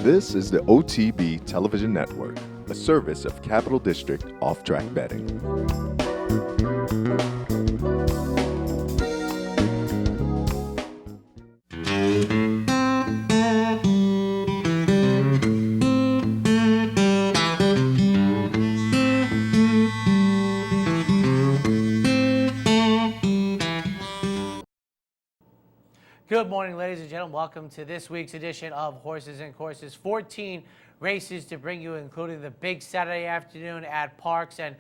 This is the OTB Television Network, a service of Capital District Off-Track Betting. Good morning, ladies and gentlemen. Welcome to this week's edition of Horses and Courses. 14 races to bring you, including the big Saturday afternoon at PARX and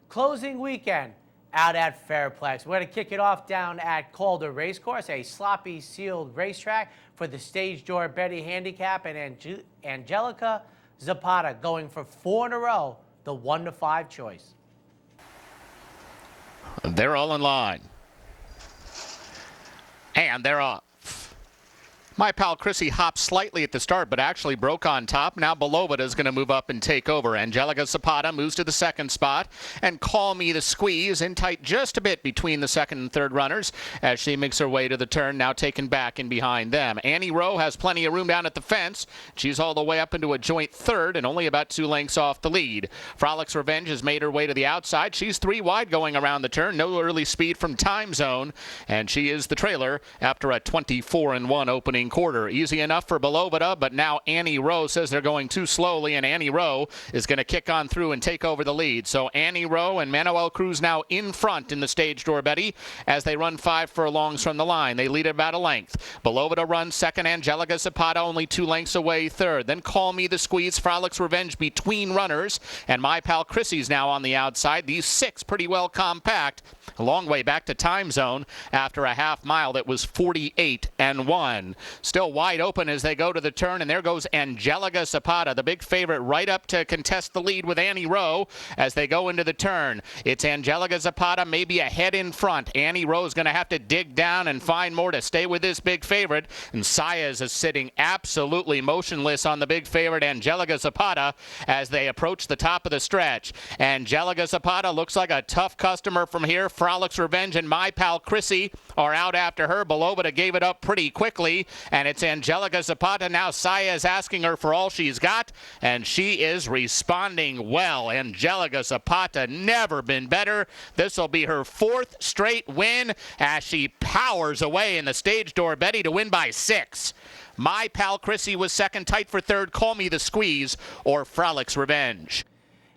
closing weekend out at Fairplex. We're going to kick it off down at Calder Racecourse, a sloppy sealed racetrack for the Stage Door Betty Handicap, and Angelica Zapata going for 4 in a row, the 1-5 choice. They're all in line. And they're off. My pal Chrissy hopped slightly at the start, but actually broke on top. Now Beloved is going to move up and take over. Angelica Zapata moves to the second spot. And Call Me the Squeeze in tight just a bit between the second and third runners as she makes her way to the turn, now taken back in behind them. Annie Rowe has plenty of room down at the fence. She's all the way up into a joint third and only about 2 lengths off the lead. Frolics Revenge has made her way to the outside. She's 3 wide going around the turn. No early speed from Time Zone. And she is the trailer after a 24-1 opening quarter. Easy enough for Beloved, but now Annie Rowe says they're going too slowly, and Annie Rowe is going to kick on through and take over the lead. So Annie Rowe and Manuel Cruz now in front in the Stage Door Betty as they run 5 furlongs from the line. They lead about a length. Beloved runs second. Angelica Zapata only 2 lengths away third. Then Call Me the Squeeze, Frolics Revenge between runners, and My Pal Chrissy's now on the outside. These 6 pretty well compact. A long way back to Time Zone after a half mile that was 48-1. Still wide open as they go to the turn, and there goes Angelica Zapata, the big favorite, right up to contest the lead with Annie Rowe as they go into the turn. It's Angelica Zapata maybe a head in front. Annie Rowe's going to have to dig down and find more to stay with this big favorite, and Saez is sitting absolutely motionless on the big favorite Angelica Zapata as they approach the top of the stretch. Angelica Zapata looks like a tough customer from here. Frolics Revenge and My Pal Chrissy are out after her. Beloved gave it up pretty quickly, and it's Angelica Zapata. Now Saez asking her for all she's got, and she is responding well. Angelica Zapata never been better. This will be her 4th straight win as she powers away in the Stage Door Betty to win by 6. My Pal Chrissy was second, tight for third. Call Me the Squeeze or Frolics Revenge.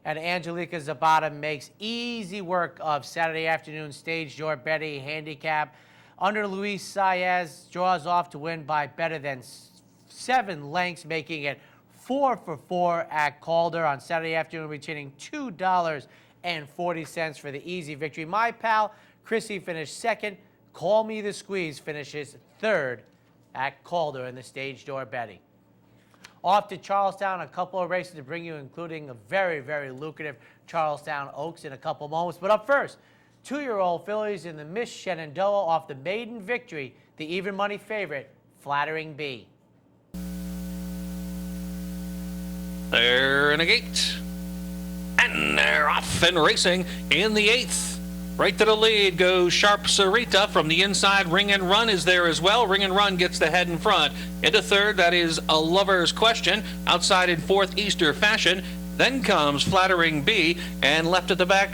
And Angelica Zapata makes easy work of Saturday afternoon Stage Door Betty Handicap. Under Luis Saez, draws off to win by better than 7 lengths, making it 4 for 4 at Calder on Saturday afternoon, retaining $2.40 for the easy victory. My Pal Chrissy finished second. Call Me the Squeeze finishes third at Calder in the Stage Door Betty. Off to Charlestown, a couple of races to bring you, including a very, very lucrative Charlestown Oaks in a couple moments. But up first, 2-year-old fillies in the Miss Shenandoah off the maiden victory, the even money favorite, Flattering Bee. They're in a gate, and they're off and racing in the 8th. Right to the lead goes Sharp Sarita from the inside. Ring and Run is there as well. Ring and Run gets the head in front. Into third, that is A Lover's Question. Outside in 4th, Easter Fashion. Then comes Flattering Bee, and left at the back,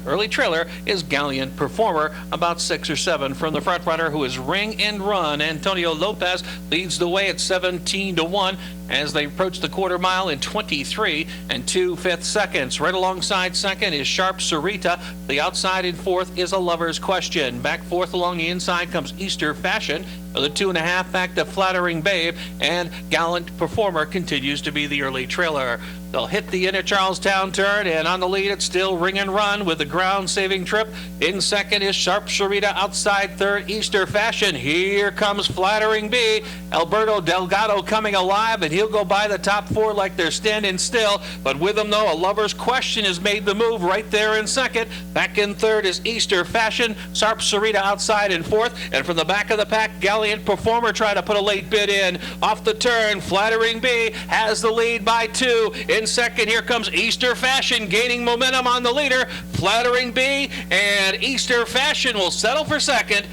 early trailer, is Gallant Performer, about 6 or 7 from the front runner, who is Ring and Run. Antonio Lopez leads the way at 17-1 as they approach the quarter mile in 23 2/5 seconds. Right alongside second is Sharp Sarita. The outside in 4th is A Lover's Question. Back 4th along the inside comes Easter Fashion. The 2.5 back to Flattering Babe, and Gallant Performer continues to be the early trailer. They'll hit the inner Charlestown turn, and on the lead it's still Ring and Run with the ground-saving trip. In second is Sharp Sarita. Outside third, Easter Fashion. Here comes Flattering Bee. Alberto Delgado coming alive, and he'll go by the top 4 like they're standing still. But with him, though, A Lover's Question has made the move right there in second. Back in third is Easter Fashion. Sharp Sarita outside in 4th, and from the back of the pack, Gallant Performer trying to put a late bid in. Off the turn, Flattering Bee has the lead by 2. In second, here comes Easter Fashion gaining momentum on the leader. Flattering Bee and Easter Fashion will settle for second.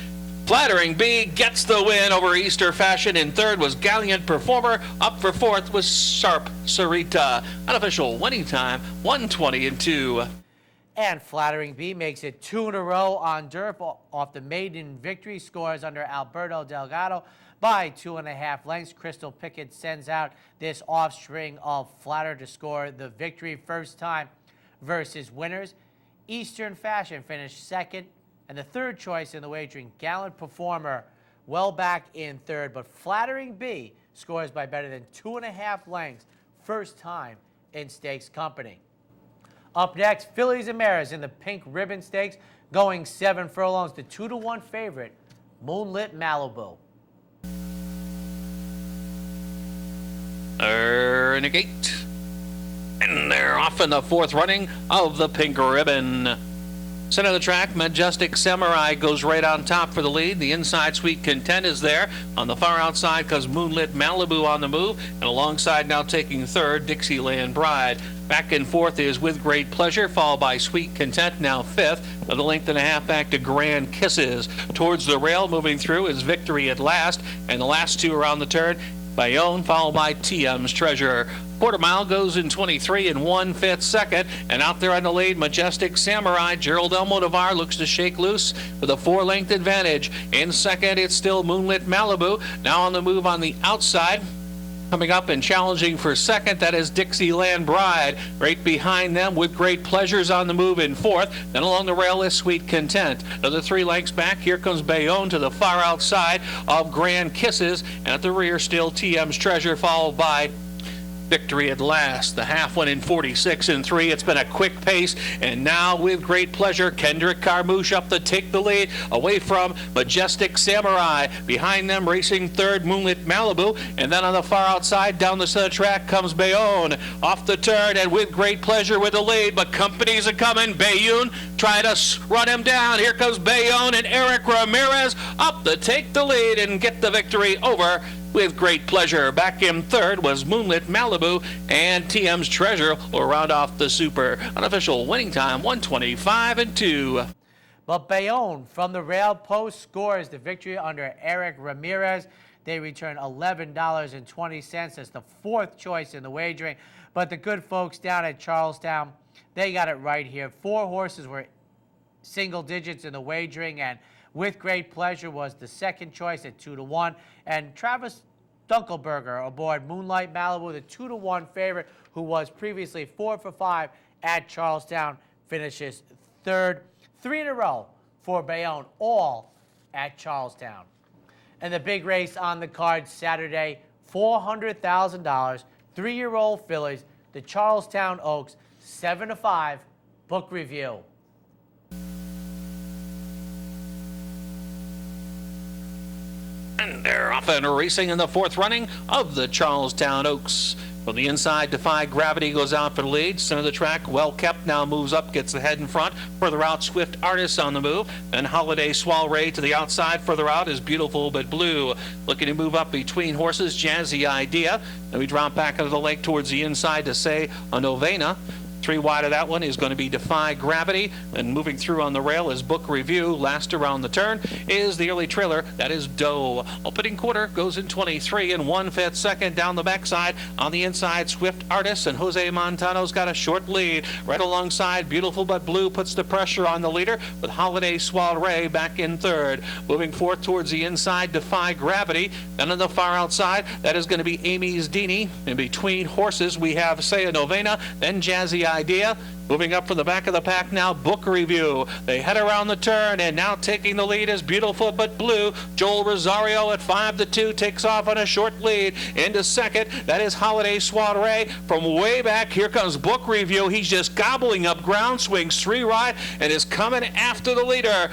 Flattering Bee gets the win over Easter Fashion. In third was Gallant Performer. Up for fourth was Sharp Sarita. Unofficial winning time, 1:20.2. And Flattering Bee makes it 2 in a row on dirt off the maiden victory. Scores under Alberto Delgado by 2.5 lengths. Crystal Pickett sends out this offspring of Flatter to score the victory. First time versus winners. Eastern Fashion finished second. And the third choice in the wagering, Gallant Performer, well back in third. But Flattering Bee scores by better than 2.5 lengths. First time in stakes company. Up next, Fillies and Mares in the Pink Ribbon Stakes, going 7 furlongs. The 2-to-1 favorite, Moonlit Malibu. In a gate. And they're off in the fourth running of the Pink Ribbon. Center of the track, Majestic Samurai goes right on top for the lead. The inside Sweet Content is there. On the far outside comes Moonlit Malibu on the move. And alongside now taking third, Dixieland Bride. Back and fourth is With Great Pleasure, followed by Sweet Content, now fifth. Of the length and a half back to Grand Kisses. Towards the rail, moving through, is Victory at Last. And the last two around the turn, Bayonne, followed by TM's Treasure. Quarter mile goes in 23 and 1/5 second. And out there on the lead, Majestic Samurai. Gerald Almodovar looks to shake loose with a 4-length advantage. In second, it's still Moonlit Malibu. Now on the move on the outside. Coming up and challenging for second, that is Dixieland Bride. Right behind them, With Great Pleasures on the move in fourth. Then along the rail is Sweet Content. Another 3 lengths back, here comes Bayonne to the far outside of Grand Kisses. And at the rear, still TM's Treasure, followed by Victory at Last. The half went in 46 and 3. It's been a quick pace, and now With Great Pleasure, Kendrick Carmouche up to take the lead away from Majestic Samurai. Behind them, racing third, Moonlit Malibu, and then on the far outside, down the center track, comes Bayonne. Off the turn, and With Great Pleasure with the lead, but companies are coming. Bayonne trying to run him down. Here comes Bayonne and Eric Ramirez up to take the lead and get the victory over With Great Pleasure. Back in third was Moonlit Malibu, and TM's Treasure will round off the super. Unofficial winning time, 1:25.2. But Bayonne from the rail post scores the victory under Eric Ramirez. They return $11.20 as the fourth choice in the wagering. But the good folks down at Charlestown, they got it right here. 4 horses were single digits in the wagering, and With Great Pleasure was the second choice at 2-to-1. And Travis Dunkelberger aboard Moonlight Malibu, the 2-to-1 favorite, who was previously 4 for 5 at Charlestown, finishes third. 3 in a row for Bayonne, all at Charlestown. And the big race on the card Saturday, $400,000, 3-year-old fillies, the Charlestown Oaks, 7-5, book review. And they're off and racing in the fourth running of the Charlestown Oaks. From the inside, Defy Gravity goes out for the lead. Center of the track, Well Kept now moves up, gets the head in front. Further out, Swift Artist on the move. Then Holiday Soiree to the outside. Further out is Beautiful But Blue. Looking to move up between horses, Jazzy Idea. Then we drop back into the lake towards the inside to say a Novena. 3 wide of that one is going to be Defy Gravity. And moving through on the rail is Book Review. Last around the turn is the early trailer. That is Doe. Opening quarter goes in 23 and 1/5 second down the backside. On the inside, Swift Artist and Jose Montano's got a short lead. Right alongside, Beautiful But Blue puts the pressure on the leader with Holiday Soiree back in third. Moving forth towards the inside, Defy Gravity. Then on the far outside, that is going to be Amy's Dini. In between horses, we have Say a Novena, then Jazzy Idea. Moving up from the back of the pack now, Book Review. They head around the turn, and now taking the lead is Beautiful But Blue. Joel Rosario at 5-2 takes off on a short lead. Into second, that is Holiday Soiree. From way back, here comes Book Review. He's just gobbling up ground, swings 3 right, and is coming after the leader.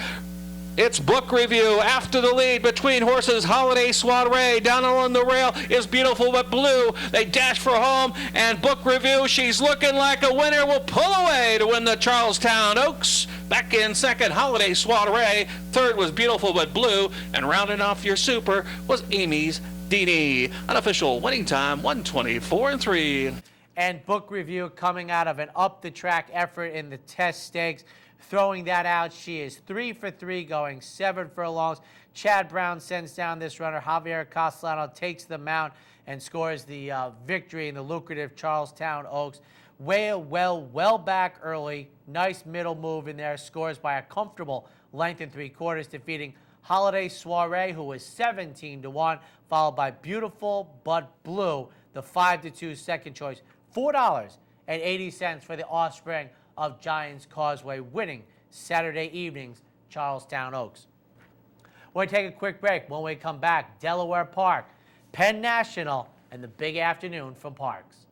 It's Book Review after the lead between horses. Holiday Soiree down along the rail is Beautiful But Blue. They dash for home, and Book Review, she's looking like a winner, will pull away to win the Charlestown Oaks. Back in second, Holiday Soiree. Third was Beautiful But Blue, and rounding off your super was Amy's Dini. Unofficial winning time, 1:24 and 3. And book review coming out of an up-the-track effort in the test stakes. Throwing that out, she is 3 for 3, going 7 furlongs. Chad Brown sends down this runner. Javier Castellano takes the mount and scores the victory in the lucrative Charlestown Oaks. Well back early. Nice middle move in there. Scores by a comfortable length and 3/4, defeating Holiday Soiree, who was 17-1, followed by Beautiful But Blue, the 5-2 second choice. $4.80 for the offspring of Giants Causeway, winning Saturday evening's Charlestown Oaks. We'll take a quick break. When we come back, Delaware Park, Penn National, and the big afternoon from PARX.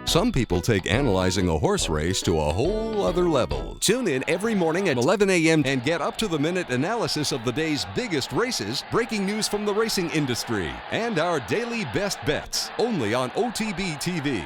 Some people take analyzing a horse race to a whole other level. Tune in every morning at 11 a.m. and get up-to-the-minute analysis of the day's biggest races, breaking news from the racing industry, and our daily best bets, only on OTB TV.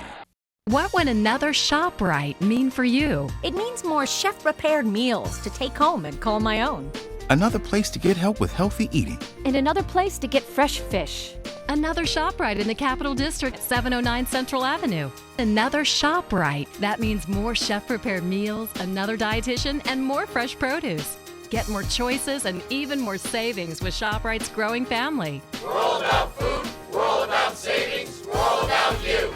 What would another ShopRite mean for you? It means more chef-prepared meals to take home and call my own. Another place to get help with healthy eating. And another place to get fresh fish. Another ShopRite in the Capital District, 709 Central Avenue. Another ShopRite. That means more chef-prepared meals, another dietitian, and more fresh produce. Get more choices and even more savings with ShopRite's growing family. We're all about food, we're all about savings, we're all about you.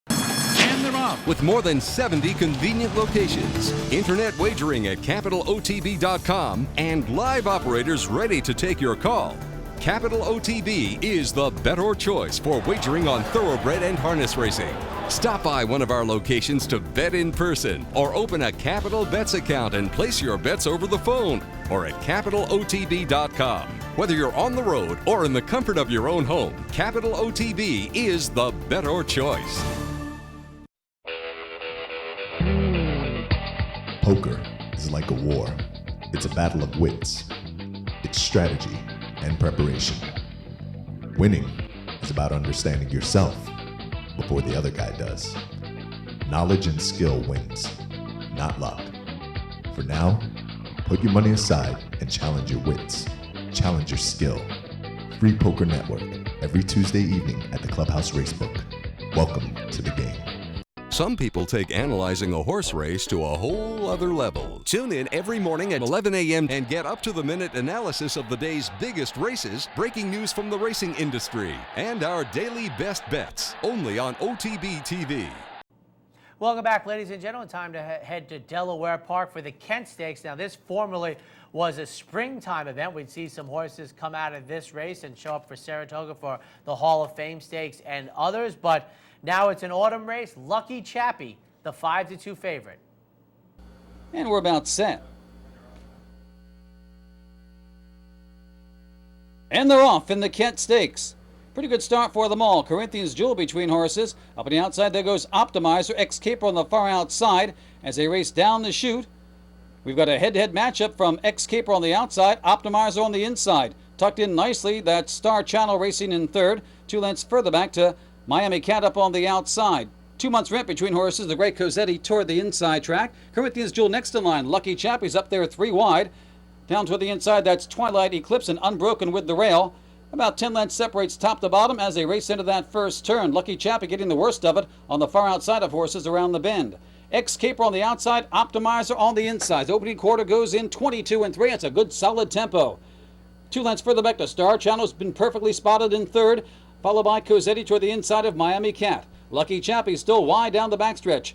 And they're off. With more than 70 convenient locations, internet wagering at CapitalOTB.com, and live operators ready to take your call. Capital OTB is the better choice for wagering on thoroughbred and harness racing. Stop by one of our locations to bet in person, or open a Capital Bets account and place your bets over the phone, or at CapitalOTB.com. Whether you're on the road or in the comfort of your own home, Capital OTB is the better choice. Poker is like a war. It's a battle of wits. It's strategy and preparation. Winning is about understanding yourself before the other guy does. Knowledge and skill wins, not luck. For now, put your money aside and challenge your wits. Challenge your skill. Free Poker Network, every Tuesday evening at the Clubhouse Racebook. Welcome to the game. Some people take analyzing a horse race to a whole other level. Tune in every morning at 11 a.m. and get up-to-the-minute analysis of the day's biggest races, breaking news from the racing industry, and our daily best bets, only on OTB TV. Welcome back, ladies and gentlemen. Time to head to Delaware Park for the Kent Stakes. Now, this formerly was a springtime event. We'd see some horses come out of this race and show up for Saratoga for the Hall of Fame Stakes and others, but now it's an autumn race. Lucky Chappie, the 5-2 favorite. And we're about set. And they're off in the Kent Stakes. Pretty good start for them all. Corinthians Jewel between horses. Up on the outside, there goes Optimizer. Ex-Caper on the far outside as they race down the chute. We've got a head-to-head matchup from Ex-Caper on the outside, Optimizer on the inside. Tucked in nicely, that Star Channel racing in third. 2 lengths further back to Miami Cat up on the outside. 2 months rent between horses. The Great Cosetti toward the inside track. Corinthians Jewel next in line. Lucky Chappie's up there 3 wide. Down toward the inside, that's Twilight Eclipse and Unbroken with the rail. About 10 lengths separates top to bottom as they race into that first turn. Lucky Chappie getting the worst of it on the far outside of horses around the bend. Ex-Caper on the outside, Optimizer on the inside. The opening quarter goes in 22-3. It's a good solid tempo. 2 lengths further back to Star Channel's been perfectly spotted in third, followed by Cosetti toward the inside of Miami Cat. Lucky Chappie still wide down the backstretch.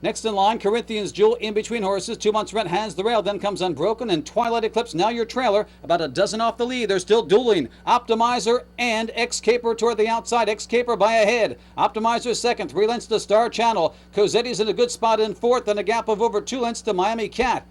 Next in line, Corinthians Jewel in between horses. 2 months rent has the rail, then comes Unbroken and Twilight Eclipse. Now your trailer, about a dozen off the lead. They're still dueling. Optimizer and Ex-Caper toward the outside. Ex-Caper by a head. Optimizer second, 3 lengths to Star Channel. Cosetti's in a good spot in fourth, and a gap of over 2 lengths to Miami Cat.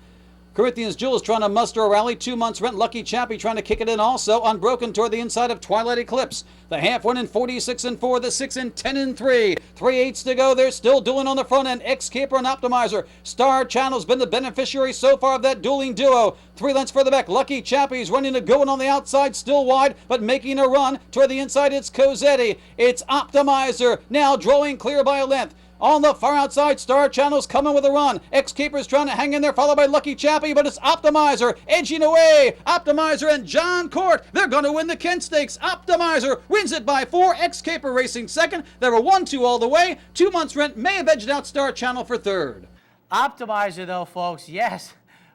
Corinthians Jewel is trying to muster a rally. 2 months rent. Lucky Chappie trying to kick it in also. Unbroken toward the inside of Twilight Eclipse. The half one in 46-4. The 6 in 10-3. 3/8 to go. They're still dueling on the front end. Ex-Caper and Optimizer. Star Channel's been the beneficiary so far of that dueling duo. 3 lengths further back. Lucky Chappie's running to going on the outside. Still wide, but making a run. Toward the inside, it's Cosetti. It's Optimizer. Now drawing clear by a length. On the far outside, Star Channel's coming with a run. X-Keeper's trying to hang in there, followed by Lucky Chappie, but it's Optimizer edging away. Optimizer and John Court, they're going to win the Kent Stakes. Optimizer wins it by 4. X-Keeper racing second. They were 1-2 all the way. 2 months' rent may have edged out Star Channel for third. Optimizer, though, folks, yes.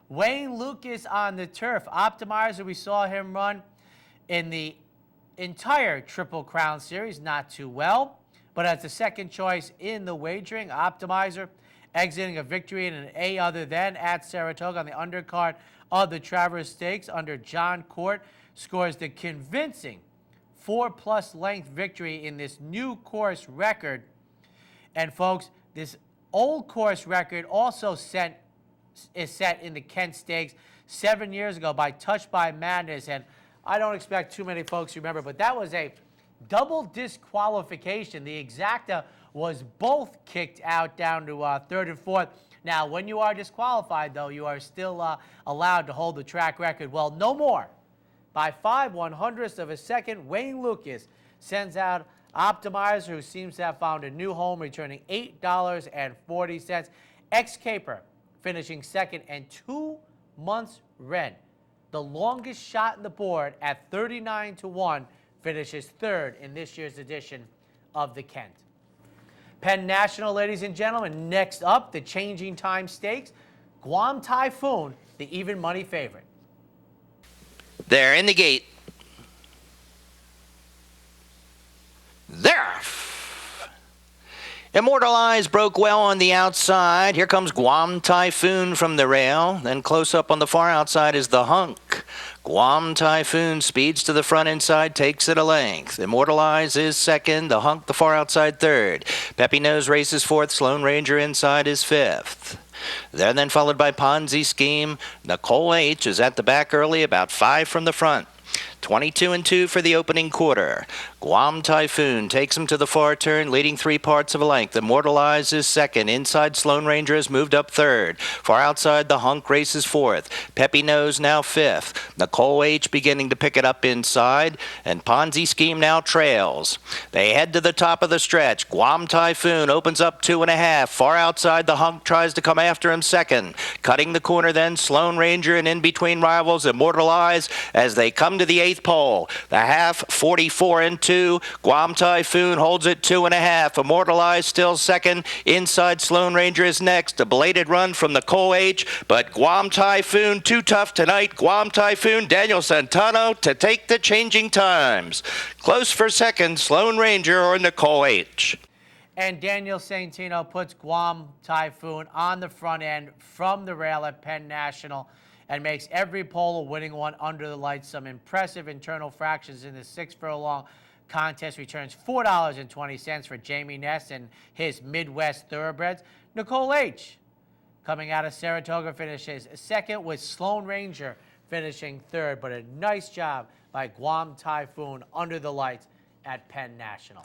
Wayne Lucas on the turf. Optimizer, we saw him run in the entire Triple Crown Series, not too well. But as the second choice in the wagering, Optimizer exiting a victory in an A other than at Saratoga on the undercard of the Travers Stakes under John Court, scores the convincing 4+ length victory in this new course record. And folks, this old course record also is set in the Kent Stakes 7 years ago by Touched by Madness. And I don't expect too many folks to remember, but that was a double disqualification. The exacta was both kicked out down to third and fourth. Now, when you are disqualified, though, you are still allowed to hold the track record. Well, no more. By 5/100ths of a second, Wayne Lucas sends out Optimizer, who seems to have found a new home, returning $8.40. X-Caper finishing second and 2 months rent. The longest shot in the board at 39-1. Finishes third in this year's edition of the Kent. Penn National, ladies and gentlemen. Next up, the Changing Time Stakes. Guam Typhoon, the even money favorite. They're in the gate. There. Immortalized broke well on the outside. Here comes Guam Typhoon from the rail. Then close up on the far outside is the Hunk. Guam Typhoon speeds to the front inside, takes it a length. Immortalized is second, the Hunk the far outside third. Peppy Nose races fourth, Sloan Ranger inside is fifth. They're then followed by Ponzi Scheme. Nicole H. is at the back early, about 5 from the front. 22-2 for the opening quarter. Guam Typhoon takes him to the far turn, leading 3 parts of a length. Immortalized is second. Inside, Sloan Ranger has moved up third. Far outside, the Hunk races fourth. Peppy Nose now fifth. Nicole H. beginning to pick it up inside, and Ponzi Scheme now trails. They head to the top of the stretch. Guam Typhoon opens up 2.5. Far outside, the Hunk tries to come after him second. Cutting the corner then, Sloan Ranger, and in between rivals, Immortalized as they come to the 8th pole. The half, 44-2. Guam Typhoon holds it 2.5. Immortalized still second. Inside, Sloan Ranger is next. A belated run from the Cole H, but Guam Typhoon too tough tonight. Guam Typhoon, Daniel Santano to take the Changing Times. Close for second, Sloan Ranger or Nicole H. And Daniel Santino puts Guam Typhoon on the front end from the rail at Penn National and makes every pole a winning one under the lights. Some impressive internal fractions in the 6 furlong contest. Returns $4.20 for Jamie Ness and his Midwest Thoroughbreds. Nicole H. coming out of Saratoga finishes second, with Sloan Ranger finishing third. But a nice job by Guam Typhoon under the lights at Penn National.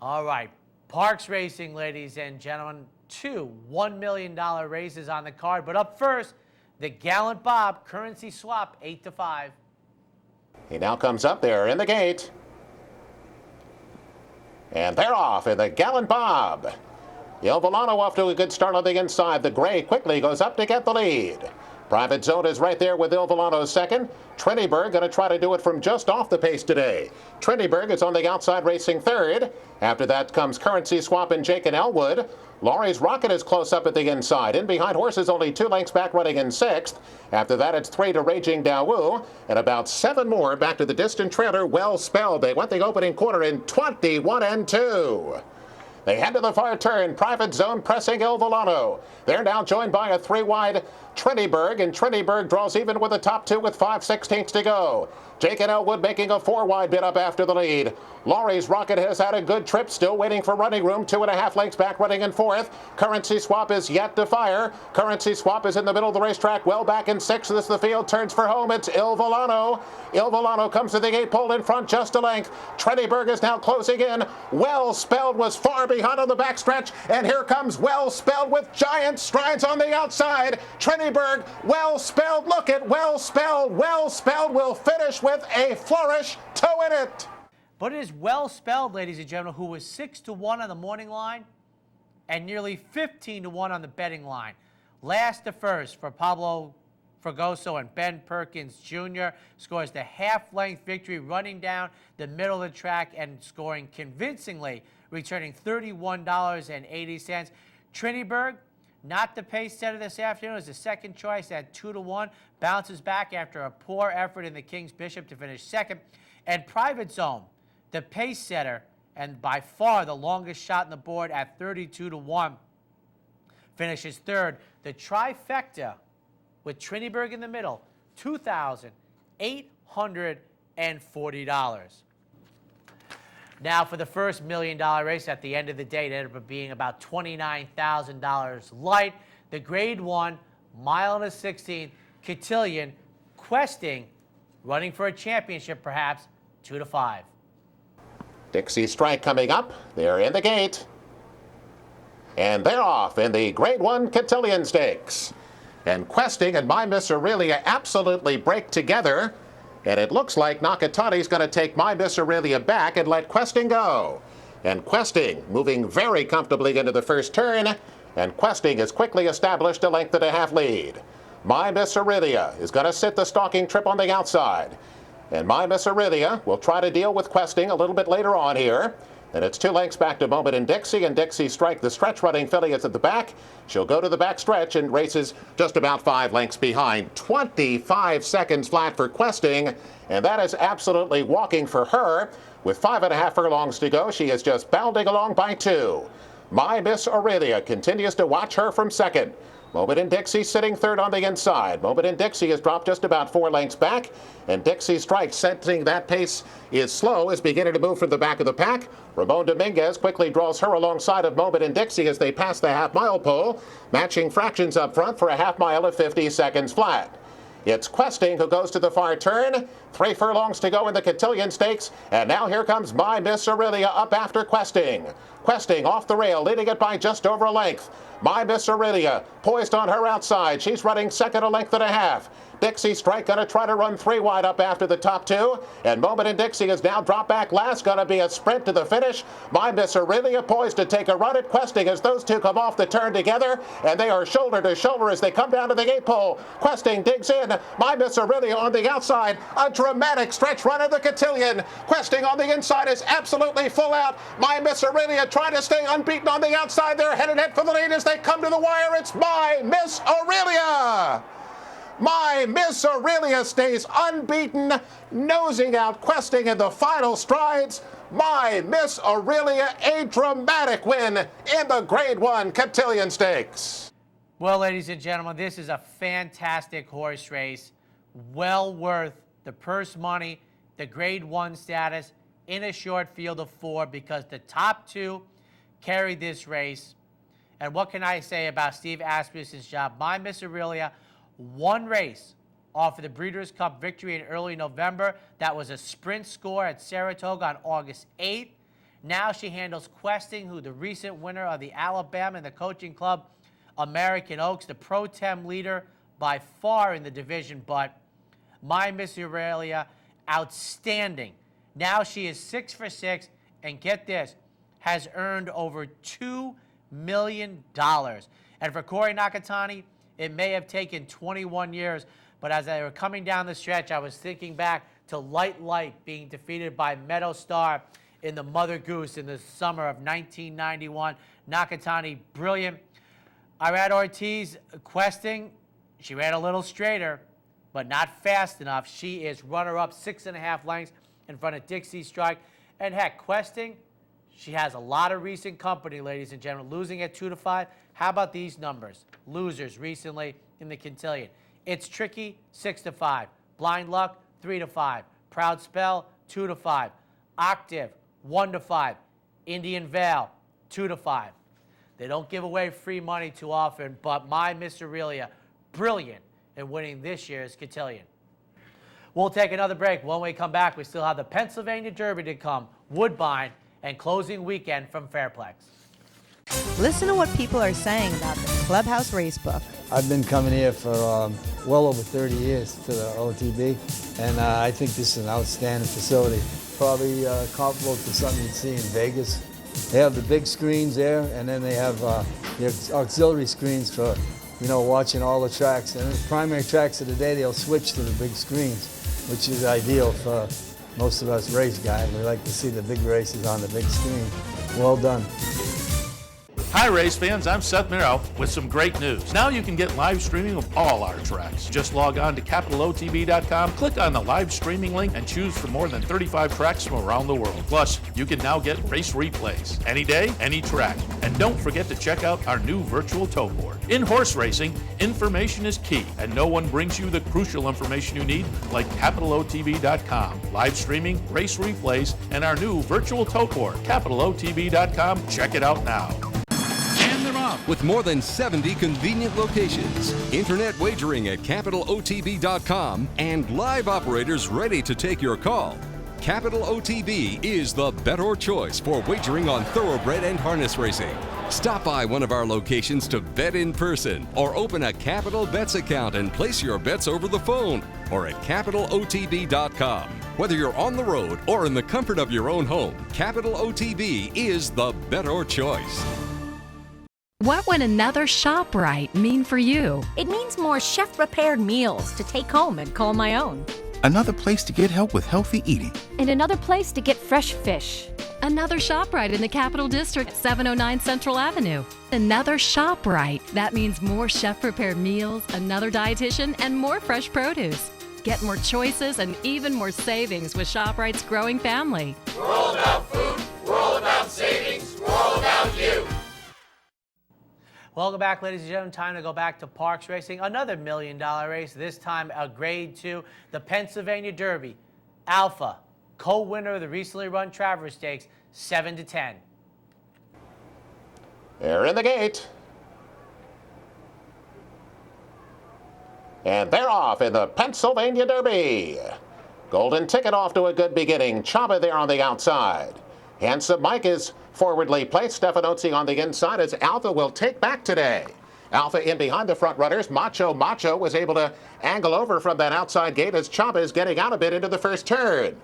All right, PARX Racing, ladies and gentlemen. 2 $1 million races on the card. But up first, the Gallant Bob currency swap, 8-5. He now comes up there in the gate. And they're off in the Gallant Bob. Il Volano off to a good start on the inside. The gray quickly goes up to get the lead. Private Zone is right there with Il Volano second. Triniberg going to try to do it from just off the pace today. Triniberg is on the outside racing third. After that comes Currency Swap and Jake and Elwood. Laurie's Rocket is close up at the inside. In behind horses only 2 lengths back running in sixth. After that it's 3 to Raging Daewoo. And about 7 more back to the distant trailer, Well Spelled. They went the opening quarter in 21-2. They head to the far turn. Private Zone pressing Il Volano. They're now joined by a 3-wide Triniberg, and Triniberg draws even with the top 2 with 5/16 to go. Jake and Elwood making a 4-wide bid up after the lead. Laurie's Rocket has had a good trip, still waiting for running room. 2.5 lengths back running in fourth. Currency Swap is yet to fire. Currency Swap is in the middle of the racetrack, well back in sixth as the field turns for home. It's Il Volano. Il Volano comes to the 8 pole in front just a length. Triniberg is now closing in. Well Spelled was far behind on the backstretch, and here comes Well Spelled with giant strides on the outside. Triniberg, Well Spelled, look at Well Spelled. Well Spelled will finish with a flourish to win it. But it is Well Spelled, ladies and gentlemen, who was 6-1 on the morning line. and nearly 15 to 1 on the betting line. Last to first for Pablo Fragoso and Ben Perkins Jr. scores the half-length victory, running down the middle of the track and scoring convincingly, returning $31.80. Triniberg, not the pace setter this afternoon, is the second choice at 2 to 1. Bounces back after a poor effort in the King's Bishop to finish second. And Private Zone, the pace setter, and by far the longest shot on the board at 32 to 1, finishes third. The trifecta with Triniberg in the middle, $2,840. Now for the first $1 million race at the end of the day, it ended up being about $29,000 light. The Grade 1, mile and a 16th, Cotillion, questing, running for a championship perhaps, 2 to 5. Dixie Strike coming up. They're in the gate. And they're off in the Grade 1 Cotillion Stakes. And Questing and My Miss Aurelia absolutely break together. And it looks like Nakatani's going to take My Miss Aurelia back and let Questing go. And Questing moving very comfortably into the first turn. And Questing has quickly established a 1.5 length lead. My Miss Aurelia is going to sit the stalking trip on the outside. And My Miss Aurelia will try to deal with Questing a little bit later on here. And it's 2 lengths back to Moment in Dixie, and Dixie Strike, the stretch running filly, is at the back. She'll go to the back stretch and races just about 5 lengths behind. 25 seconds flat for Questing, and that is absolutely walking for her. With 5.5 furlongs to go, she is just bounding along by 2. My Miss Aurelia continues to watch her from second. Moment in Dixie sitting third on the inside. Moment in Dixie has dropped just about 4 lengths back. And Dixie Strike, sensing that pace is slow, is beginning to move from the back of the pack. Ramon Dominguez quickly draws her alongside of Moment in Dixie as they pass the half-mile pole. Matching fractions up front for a half mile of 50 seconds flat. It's Questing who goes to the far turn. 3 furlongs to go in the Cotillion Stakes. And now here comes My Miss Aurelia up after Questing. Questing off the rail, leading it by just over a length. My Miss Aurelia poised on her outside. She's running second, 1.5 lengths. Dixie Strike going to try to run 3 wide up after the top 2. And Moment in Dixie is now dropped back last. Going to be a sprint to the finish. My Miss Aurelia poised to take a run at Questing as those two come off the turn together. And they are shoulder to shoulder as they come down to the gate pole. Questing digs in. My Miss Aurelia on the outside. A dramatic stretch run of the Cotillion. Questing on the inside is absolutely full out. My Miss Aurelia trying to stay unbeaten on the outside. They're headed for the lead as they come to the wire. It's My Miss Aurelia. My Miss Aurelia stays unbeaten, nosing out Questing in the final strides. My Miss Aurelia, a dramatic win in the Grade 1 Cotillion Stakes. Well, ladies and gentlemen, this is a fantastic horse race. Well worth the purse money, the Grade 1 status in a short field of 4 because the top 2 carried this race. And what can I say about Steve Asmussen's job? My Miss Aurelia, 1 race off of the Breeders' Cup victory in early November. That was a sprint score at Saratoga on August 8th. Now she handles Questing, who the recent winner of the Alabama and the Coaching Club American Oaks, the pro tem leader by far in the division. But My Miss Aurelia, outstanding. Now she is 6 for 6, and get this, has earned over $2 million. And for Corey Nakatani, it may have taken 21 years, but as I were coming down the stretch, I was thinking back to Light being defeated by Meadow Star in the Mother Goose in the summer of 1991. Nakatani, brilliant. Irad Ortiz, Questing, she ran a little straighter, but not fast enough. She is runner-up, 6.5 lengths in front of Dixie Strike. And heck, Questing, she has a lot of recent company, ladies and gentlemen, losing at 2 to 5. How about these numbers? Losers recently in the Cotillion. It's Tricky, 6 to 5. Blind Luck, 3 to 5. Proud Spell, 2 to 5. Octave, 1 to 5. Indian Vale, 2 to 5. They don't give away free money too often, but My Miss Aurelia, brilliant in winning this year's Cotillion. We'll take another break. When we come back, we still have the Pennsylvania Derby to come, Woodbine, and closing weekend from Fairplex. Listen to what people are saying about the Clubhouse Racebook. I've been coming here for well over 30 years to the OTB, and I think this is an outstanding facility. Probably comparable to something you'd see in Vegas They have the big screens there, and then they have the auxiliary screens for, watching all the tracks. And the primary tracks of the day, they'll switch to the big screens, which is ideal for most of us race guys. We like to see the big races on the big screen. Well done. Hi race fans, I'm Seth Merrill with some great news. Now you can get live streaming of all our tracks. Just log on to CapitalOTB.com, click on the live streaming link, and choose from more than 35 tracks from around the world. Plus, you can now get race replays, any day, any track. And don't forget to check out our new virtual tote board. In horse racing, information is key, and no one brings you the crucial information you need like CapitalOTB.com. Live streaming, race replays, and our new virtual tote board. CapitalOTB.com. Check it out now. With more than 70 convenient locations, internet wagering at CapitalOTB.com, and live operators ready to take your call, Capital OTB is the better choice for wagering on thoroughbred and harness racing. Stop by one of our locations to bet in person, or open a Capital Bets account and place your bets over the phone, or at CapitalOTB.com. Whether you're on the road or in the comfort of your own home, Capital OTB is the better choice. What would another ShopRite mean for you? It means more chef-prepared meals to take home and call my own. Another place to get help with healthy eating. And another place to get fresh fish. Another ShopRite in the Capital District, 709 Central Avenue. Another ShopRite. That means more chef-prepared meals, another dietitian, and more fresh produce. Get more choices and even more savings with ShopRite's growing family. We're all about food, we're all about savings, we're all about you. Welcome back, ladies and gentlemen. Time to go back to PARX Racing. Another $1 million race, this time a Grade 2, the Pennsylvania Derby. Alpha, co-winner of the recently run Travers Stakes, 7-10. They're in the gate. And they're off in the Pennsylvania Derby. Golden Ticket off to a good beginning. Chaba there on the outside. Handsome Mike is forwardly placed. Stefanozzi on the inside as Alpha will take back today. Alpha in behind the front runners. Macho was able to angle over from that outside gate as Chaba is getting out a bit into the first turn.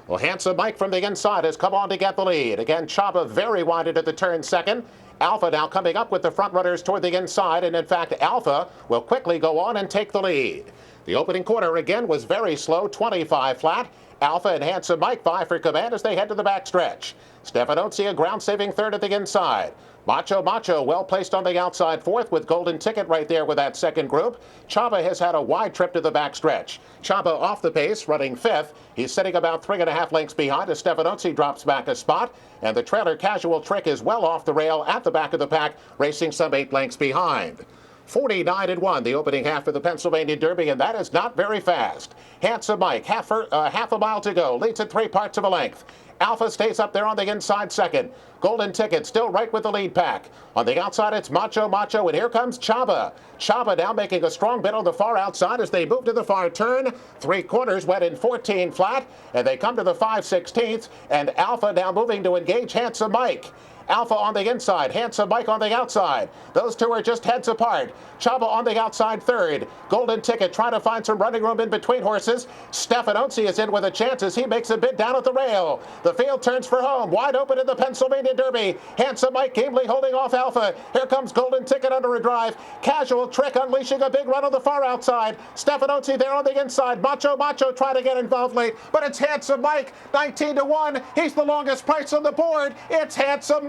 Well, Handsome Mike from the inside has come on to get the lead. Again, Chaba very wide into the turn second. Alpha now coming up with the front runners toward the inside, and in fact, Alpha will quickly go on and take the lead. The opening quarter again was very slow, 25 flat. Alpha and Handsome Mike vie for command as they head to the backstretch. Stefanozzi a ground-saving third at the inside. Macho well placed on the outside fourth with Golden Ticket right there with that second group. Chaba has had a wide trip to the backstretch. Chaba off the pace, running fifth. He's sitting about 3.5 lengths behind as Stefanozzi drops back a spot. And the trailer Casual Trick is well off the rail at the back of the pack, racing some 8 lengths behind. 49-1, the opening half of the Pennsylvania Derby, and that is not very fast. Handsome Mike, half a mile to go, leads at 3/4 of a length. Alpha stays up there on the inside second. Golden Ticket still right with the lead pack. On the outside, it's Macho, and here comes Chaba. Chaba now making a strong bid on the far outside as they move to the far turn. 3/4 went in 14 flat, and they come to the 5/16, and Alpha now moving to engage Handsome Mike. Alpha on the inside, Handsome Mike on the outside. Those two are just heads apart. Chaba on the outside third. Golden Ticket trying to find some running room in between horses. Stefanozzi is in with a chance as he makes a bid down at the rail. The field turns for home, wide open in the Pennsylvania Derby. Handsome Mike gamely holding off Alpha. Here comes Golden Ticket under a drive. Casual Trick unleashing a big run on the far outside. Stefanozzi there on the inside. Macho trying to get involved late, but it's Handsome Mike, 19-1. He's the longest price on the board. It's Handsome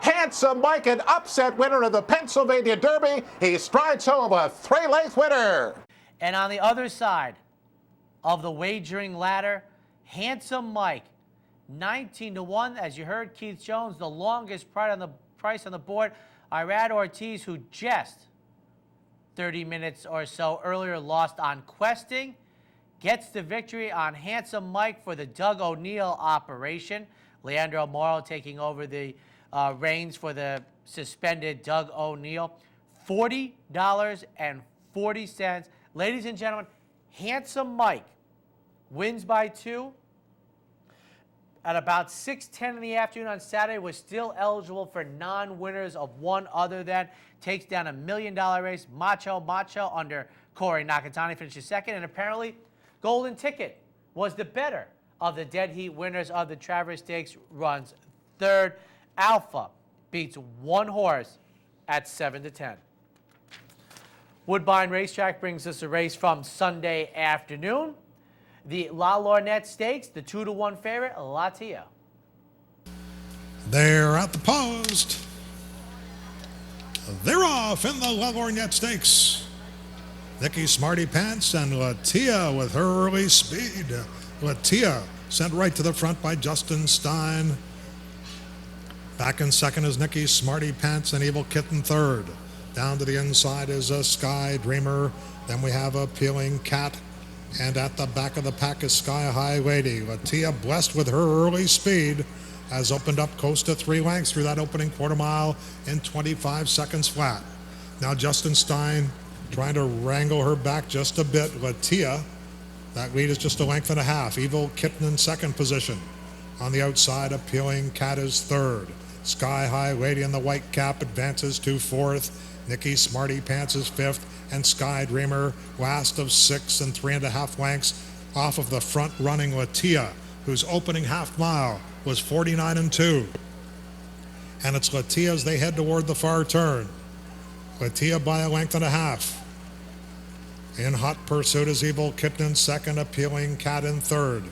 Handsome Mike, an upset winner of the Pennsylvania Derby. He strides home a 3-length winner. And on the other side of the wagering ladder, Handsome Mike, 19-1. As you heard, Keith Jones, the longest price on the board. Irad Ortiz, who just 30 minutes or so earlier lost on Questing, gets the victory on Handsome Mike for the Doug O'Neill operation. Leandro Morrow taking over the reins for the suspended Doug O'Neill. $40.40. Ladies and gentlemen, Handsome Mike wins by 2. At about 6:10 in the afternoon on Saturday, was still eligible for non-winners of one other than. Takes down $1 million race. Macho under Corey Nakatani finishes second. And apparently, Golden Ticket was the better of the dead heat winners of the Travers Stakes, runs third. Alpha beats one horse at 7-10. Woodbine Racetrack brings us a race from Sunday afternoon. The La Lornette Stakes, the 2-1 favorite, Latia. They're at the post. They're off in the La Lornette Stakes. Nikki Smarty Pants and Latia with her early speed. Latia sent right to the front by Justin Stein. Back in second is Nikki Smarty Pants and Evil Kitten third. Down to the inside is a Sky Dreamer. Then we have a Peeling Cat. And at the back of the pack is Sky High Lady. Latia, blessed with her early speed, has opened up close to 3 lengths through that opening quarter mile in 25 seconds flat. Now Justin Stein trying to wrangle her back just a bit. Latia, that lead is just a length and a half. Evil Kitten in second position. On the outside, a Peeling Cat is third. Sky High Lady in the white cap advances to fourth. Nikki Smarty Pants is fifth. And Sky Dreamer last of 6 and 3.5 lengths off of the front running Latia, whose opening half mile was 49-2. And it's Latia as they head toward the far turn. Latia by a length and a half. In hot pursuit is Evil Kitten in second, a Peeling Cat in third.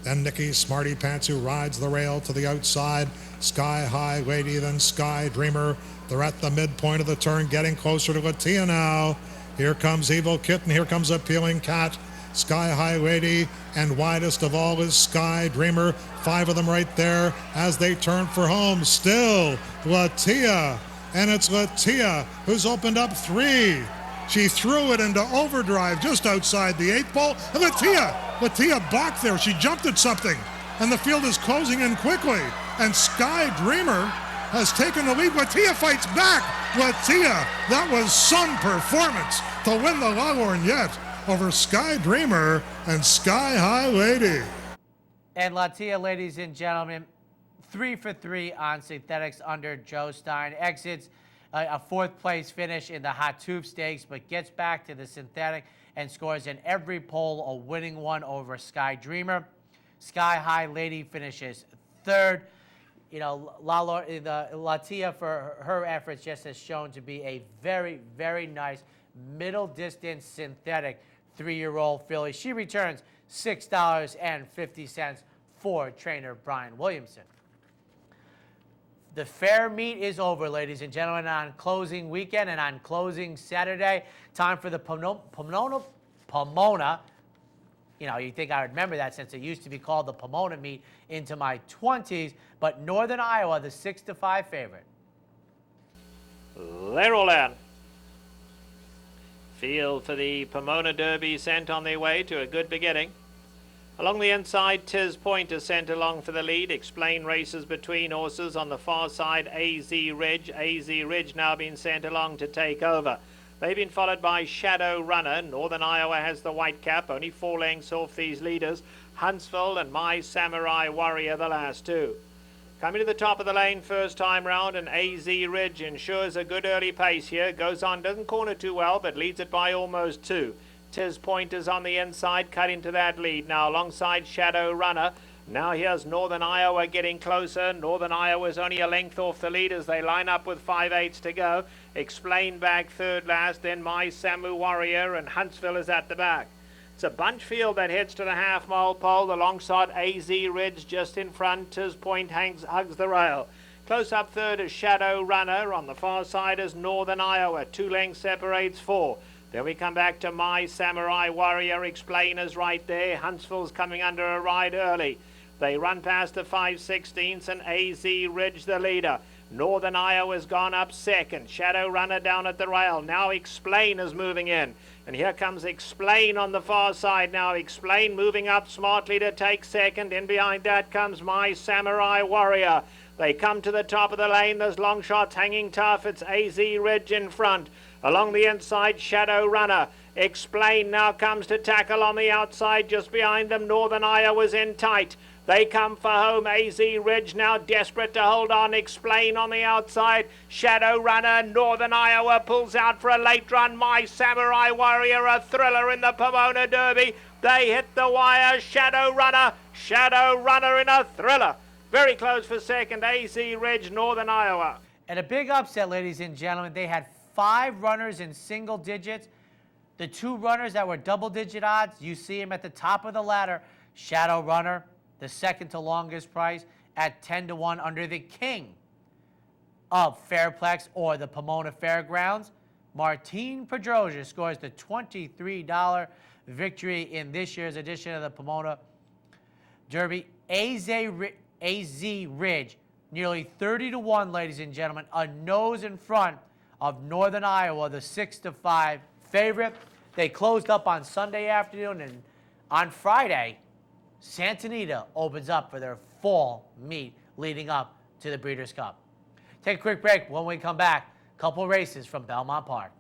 Then Nikki Smarty Pants, who rides the rail to the outside. Sky High Lady, then Sky Dreamer. They're at the midpoint of the turn, getting closer to Latia now. Here comes Evil Kitten, here comes a Peeling Cat. Sky High Lady, and widest of all is Sky Dreamer. 5 of them right there as they turn for home. Still Latia, and it's Latia who's opened up 3. She threw it into overdrive just outside the 8th pole. And Latia balked there. She jumped at something, and the field is closing in quickly. And Sky Dreamer has taken the lead. Latia fights back. Latia, that was some performance to win the La Lornette over Sky Dreamer and Sky High Lady. And Latia, ladies and gentlemen, 3 for 3 on synthetics under Joe Stein. Exits a 4th place finish in the Hot Tube Stakes, but gets back to the synthetic and scores in every pole a winning one over Sky Dreamer. Sky High Lady finishes 3rd. You know, Latia, for her efforts, just has shown to be a very, very nice middle-distance synthetic 3-year-old filly. She returns $6.50 for trainer Brian Williamson. The fair meet is over, ladies and gentlemen, on closing weekend and on closing Saturday. Time for the Pomona. You know, you'd think I would remember that since it used to be called the Pomona meet into my 20s. But Northern Iowa, the 6-5 favorite. They roll in. Field for the Pomona Derby sent on their way to a good beginning. Along the inside, Tiz Point is sent along for the lead. Explain races between horses. On the far side, AZ Ridge. AZ Ridge now being sent along to take over. They've been followed by Shadow Runner. Northern Iowa has the white cap, only 4 lengths off these leaders. Huntsville and My Samurai Warrior, the last 2. Coming to the top of the lane first time round, and AZ Ridge ensures a good early pace here. Goes on, doesn't corner too well, but leads it by almost 2. Tiz Point is on the inside, cut into that lead now alongside Shadow Runner. Now here's Northern Iowa getting closer. Northern Iowa is only a length off the lead as they line up with 5/8 to go. Explain back third last, then My Samu Warrior, and Huntsville is at the back. It's a bunch field that heads to the half-mile pole alongside AZ Ridge just in front. Tiz Point hugs the rail. Close up third is Shadow Runner. On the far side is Northern Iowa. 2 lengths separates 4. Then we come back to My Samurai Warrior. Explain is right there. Huntsville's coming under a ride early. They run past the 5/16 and AZ Ridge the leader. Northern Iowa's gone up second. Shadow Runner down at the rail. Now Explain is moving in. And here comes Explain on the far side now. Explain moving up smartly to take second. In behind that comes My Samurai Warrior. They come to the top of the lane. There's long shots hanging tough. It's AZ Ridge in front. Along the inside, Shadow Runner. Explain now comes to tackle on the outside. Just behind them, Northern Iowa's in tight. They come for home. AZ Ridge now desperate to hold on. Explain on the outside. Shadow Runner. Northern Iowa pulls out for a late run. My Samurai Warrior, a thriller in the Pomona Derby. They hit the wire. Shadow Runner in a thriller. Very close for second, AZ Reg, Northern Iowa. And a big upset, ladies and gentlemen. They had 5 runners in single digits. The 2 runners that were double-digit odds, you see them at the top of the ladder. Shadow Runner, the second to longest price, at 10-1 under the king of Fairplex or the Pomona Fairgrounds. Martine Pedrosia scores the $23 victory in this year's edition of the Pomona Derby. AZ Ridge, nearly 30-1, ladies and gentlemen, a nose in front of Northern Iowa, the 6-5 favorite. They closed up on Sunday afternoon, and on Friday, Santa Anita opens up for their fall meet leading up to the Breeders' Cup. Take a quick break. When we come back, a couple races from Belmont Park.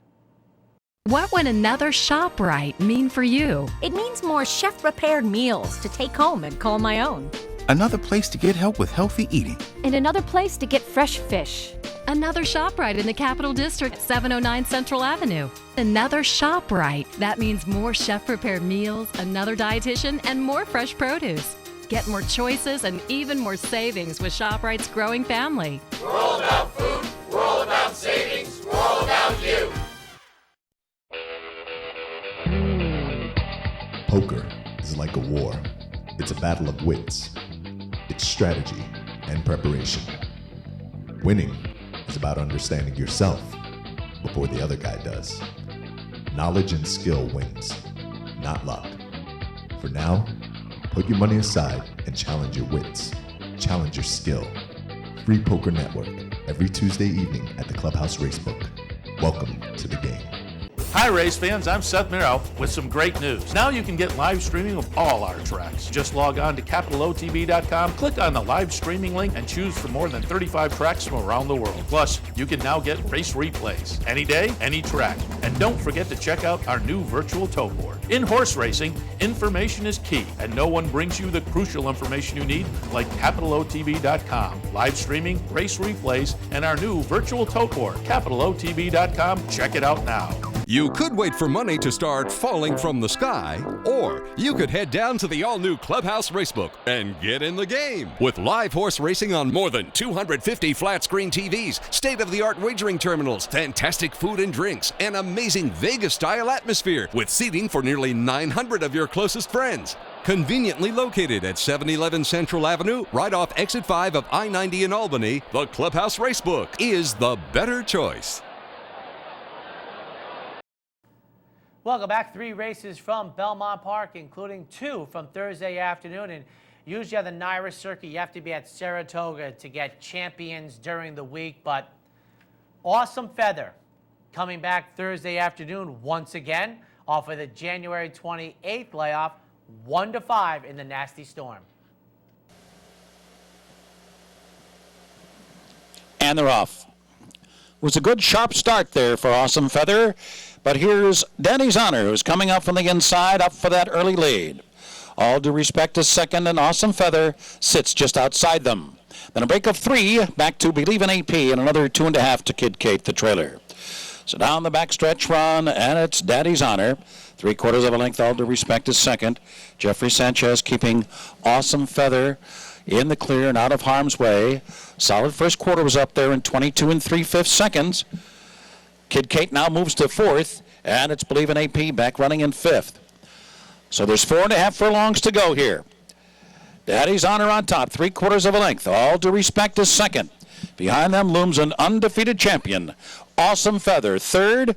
What would another ShopRite mean for you? It means more chef-prepared meals to take home and call my own. Another place to get help with healthy eating. And another place to get fresh fish. Another ShopRite in the Capital District, 709 Central Avenue. Another ShopRite. That means more chef-prepared meals, another dietitian, and more fresh produce. Get more choices and even more savings with ShopRite's growing family. We're all about food, we're all about savings, we're all about you. Poker is like a war. It's a battle of wits. It's strategy and preparation. Winning is about understanding yourself before the other guy does. Knowledge and skill wins, not luck. For now, put your money aside and challenge your wits. Challenge your skill. Free Poker Network, every Tuesday evening at the Clubhouse Racebook. Welcome to the game. Hi race fans, I'm Seth Miro with some great news. Now you can get live streaming of all our tracks. Just log on to CapitalOTB.com, click on the live streaming link, and choose from more than 35 tracks from around the world. Plus, you can now get race replays, any day, any track. And don't forget to check out our new virtual tote board. In horse racing, information is key, and no one brings you the crucial information you need like CapitalOTB.com. Live streaming, race replays, and our new virtual tote board. CapitalOTB.com, check it out now. You could wait for money to start falling from the sky, or you could head down to the all-new Clubhouse Racebook and get in the game. With live horse racing on more than 250 flat-screen TVs, state-of-the-art wagering terminals, fantastic food and drinks, and amazing Vegas-style atmosphere with seating for nearly 900 of your closest friends. Conveniently located at 711 Central Avenue, right off Exit 5 of I-90 in Albany, the Clubhouse Racebook is the better choice. Welcome back. 3 races from Belmont Park, including 2 from Thursday afternoon. And usually on the NYRA circuit, you have to be at Saratoga to get champions during the week. But Awesome Feather coming back Thursday afternoon once again off of the January 28th layoff, 1-5 in the Nasty Storm. And they're off. It was a good sharp start there for Awesome Feather. But here's Daddy's Honor, who's coming up from the inside, up for that early lead. All due respect to second, and Awesome Feather sits just outside them. Then a break of 3, back to Believe in AP, and another 2.5 to Kid Kate, the trailer. So down the backstretch run, and it's Daddy's Honor. 3/4 of a length, all due respect to second. Jeffrey Sanchez keeping Awesome Feather in the clear and out of harm's way. Solid first quarter was up there in 22 3/5 seconds. Kid Kate now moves to 4th, and it's Believe in AP back running in 5th. So there's 4.5 furlongs to go here. Daddy's Honor on top, 3/4 of a length. All due respect to second. Behind them looms an undefeated champion, Awesome Feather. 3rd,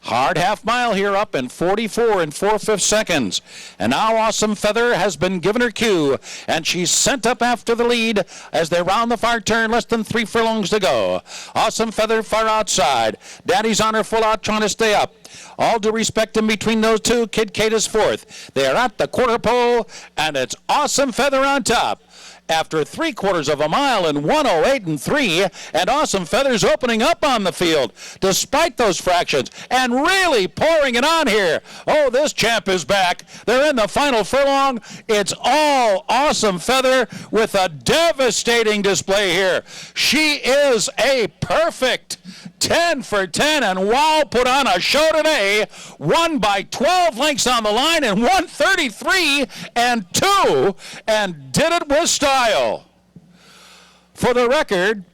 hard half mile here up in 44 4/5 seconds. And now Awesome Feather has been given her cue, and she's sent up after the lead as they round the far turn, less than 3 furlongs to go. Awesome Feather far outside. Daddy's Honor full out trying to stay up. All due respect in between those two, Kid Kate is 4th. They are at the quarter pole, and it's Awesome Feather on top. After 3/4 of a mile in 1:08 3, and Awesome Feather's opening up on the field despite those fractions and really pouring it on here. Oh, this champ is back. They're in the final furlong. It's all Awesome Feather with a devastating display here. She is a perfect 10 for 10, and wow, put on a show today. Won by 12 lengths on the line and 133 and 2, and did it with style. for the record,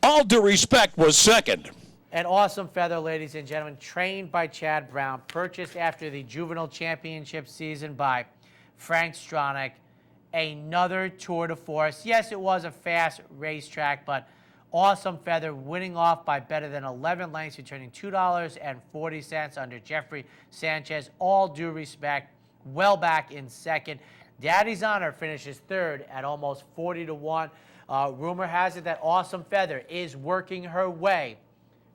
All Due Respect was second. An awesome feather, ladies and gentlemen, trained by Chad Brown, purchased after the Juvenile Championship season by Frank Stronach. Another tour de force. Yes, it was a fast racetrack, but awesome feather, winning off by better than 11 lengths, returning $2.40 under Jeffrey Sanchez. All Due Respect, well back in second. Daddy's Honor finishes third at almost 40-1. Rumor has it that Awesome Feather is working her way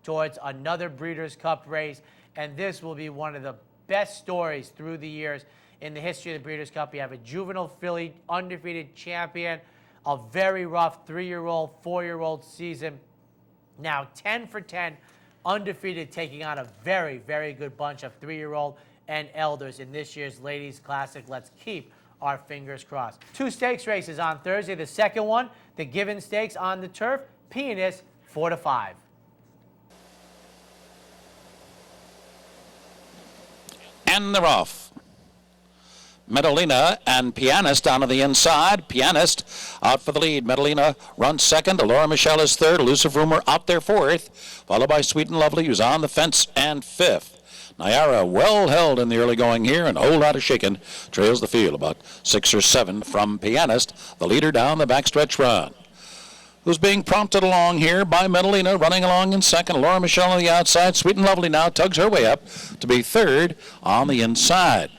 towards another Breeders' Cup race, and this will be one of the best stories through the years in the history of the Breeders' Cup. You have a juvenile filly, undefeated champion, a very rough 3-year-old, 4-year-old season. Now 10 for 10, undefeated, taking on a very, very good bunch of 3-year-old and elders in this year's Ladies Classic. Let's keep our fingers crossed. 2 stakes races on Thursday. The second one, the Given Stakes on the turf, Pianist 4-5. And they're off. Medellina and Pianist down to the inside. Pianist out for the lead. Medellina runs second. Laura Michelle is third. Elusive Rumor out there fourth, followed by Sweet and Lovely, who's on the fence, and fifth. Nyara well held in the early going here, and a whole lot of shaking trails the field, about 6 or 7 from Pianist, the leader down the backstretch run. Who's being prompted along here by Medellina, running along in second. Laura Michelle on the outside. Sweet and Lovely now tugs her way up to be third on the inside.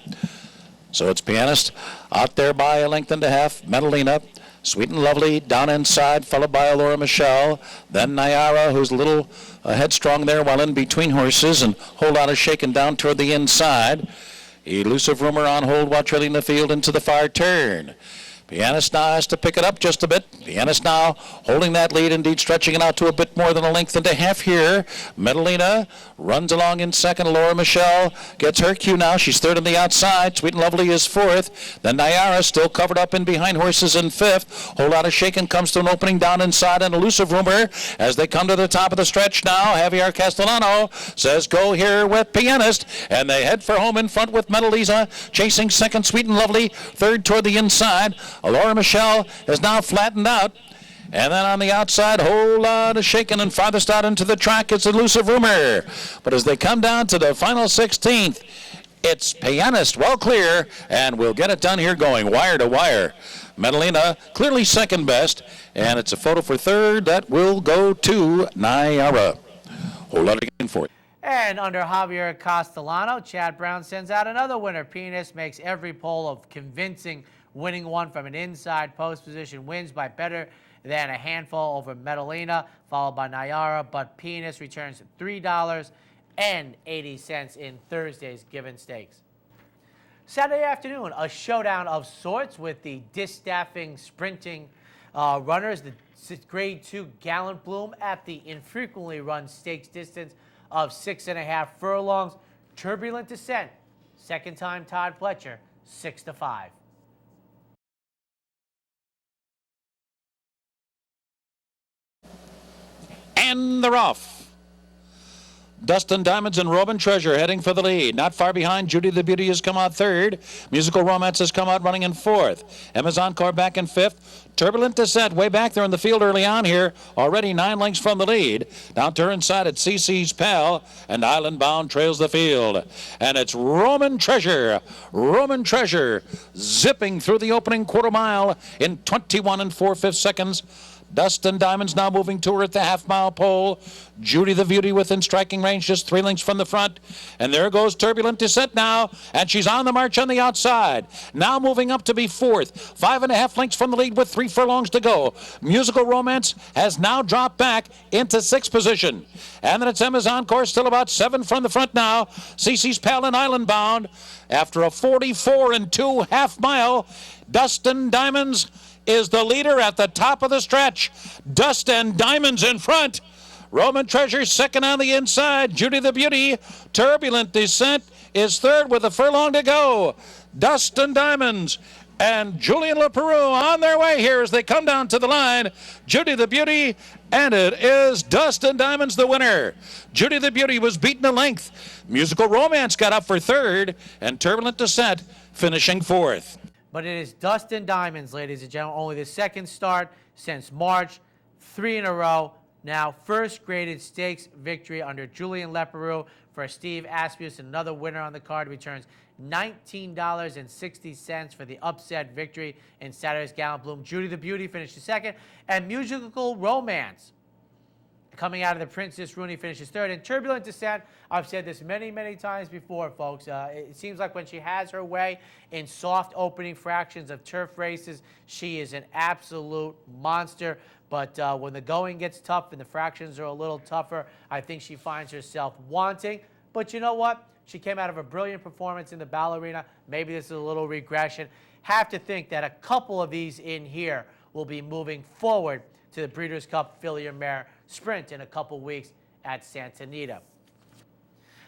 So it's Pianist out there by a length and a half. Medellina, Sweet and Lovely down inside, followed by Laura Michelle. Then Nyara, who's a little headstrong there while in between horses, and a whole lot of shaking down toward the inside. Elusive Rumor on hold while trailing the field into the far turn. Pianist now has to pick it up just a bit. Pianist now holding that lead, indeed stretching it out to a bit more than a length and a half here. Medellina runs along in second. Laura Michelle gets her cue now. She's third on the outside. Sweet and Lovely is fourth. Then Nyara still covered up in behind horses in fifth. Whole lot of shaking comes to an opening down inside, and Elusive Rumor as they come to the top of the stretch now. Javier Castellano says go here with Pianist, and they head for home in front with Medellina chasing second. Sweet and Lovely third toward the inside. Laura Michelle is now flattened out. And then on the outside, whole lot of shaking, and farthest out into the track, it's Elusive Rumor. But as they come down to the final 16th, it's Pianist well clear, and we'll get it done here going wire to wire. Medellina clearly second best, and it's a photo for third that will go to Nyara. Whole lot again for it. And under Javier Castellano, Chad Brown sends out another winner. Pianist makes every poll of convincing winning one from an inside post position, wins by better than a handful over Medellina, followed by Nyara, but Pianist returns $3.80 in Thursday's Given Stakes. Saturday afternoon, a showdown of sorts with the distaffing sprinting runners. The Grade 2 Gallant Bloom at the infrequently run stakes distance of 6.5 furlongs. Turbulent Descent, second time Todd Pletcher, 6-5. And they're off. Dustin Diamonds and Robin Treasure heading for the lead. Not far behind, Judy the Beauty has come out third. Musical Romance has come out running in fourth. Amazon Core back in fifth. Turbulent Descent way back there in the field early on here. Already 9 lengths from the lead. Down to her inside at CC's Pal. And Island Bound trails the field. And it's Roman Treasure. Roman Treasure zipping through the opening quarter mile in 21 4/5 seconds. Dustin Diamonds now moving to her at the half-mile pole. Judy the Beauty within striking range, just 3 lengths from the front. And there goes Turbulent Descent now, and she's on the march on the outside. Now moving up to be fourth. 5.5 lengths from the lead with 3 furlongs to go. Musical Romance has now dropped back into 6th position. And then it's Amazon Course, still about 7 from the front now. CC's Pal and Island Bound. After a 44 2 half-mile, Dustin Diamonds is the leader at the top of the stretch. Dustin Diamonds in front. Roman Treasure second on the inside. Judy the Beauty. Turbulent Descent is third with a furlong to go. Dustin Diamonds and Julian LaPeroux on their way here as they come down to the line. Judy the Beauty, and it is Dustin Diamonds the winner. Judy the Beauty was beaten a length. Musical Romance got up for third, and Turbulent Descent finishing fourth. But it is dust and diamonds, ladies and gentlemen. Only the second start since March, 3 in a row. Now, first graded stakes victory under Julian Leparoux for Steve Aspius. Another winner on the card returns $19.60 for the upset victory in Saturday's Gallant Bloom. Judy the Beauty finishes second. And Musical Romance, coming out of the Princess Rooney, finishes third. And Turbulent Descent, I've said this many, many times before, folks. It seems like when she has her way in soft opening fractions of turf races, she is an absolute monster. But when the going gets tough and the fractions are a little tougher, I think she finds herself wanting. But you know what? She came out of a brilliant performance in the Ballerina. Maybe this is a little regression. Have to think that a couple of these in here will be moving forward to the Breeders' Cup Filly or Mare Sprint in a couple weeks at Santa Anita.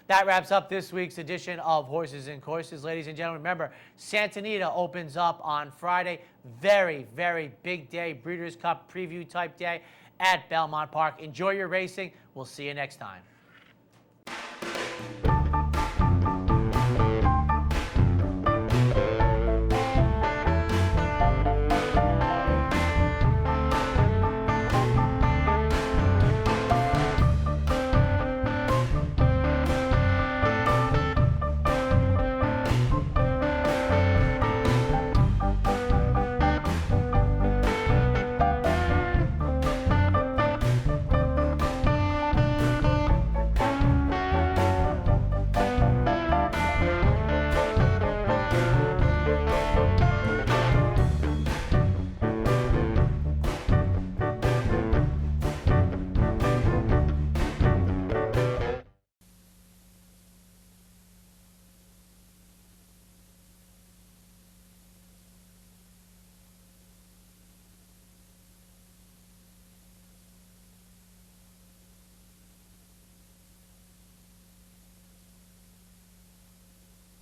That wraps up this week's edition of Horses and Courses. Ladies and gentlemen, remember, Santa Anita opens up on Friday. Very, very big day, Breeders' Cup preview type day at Belmont Park. Enjoy your racing. We'll see you next time.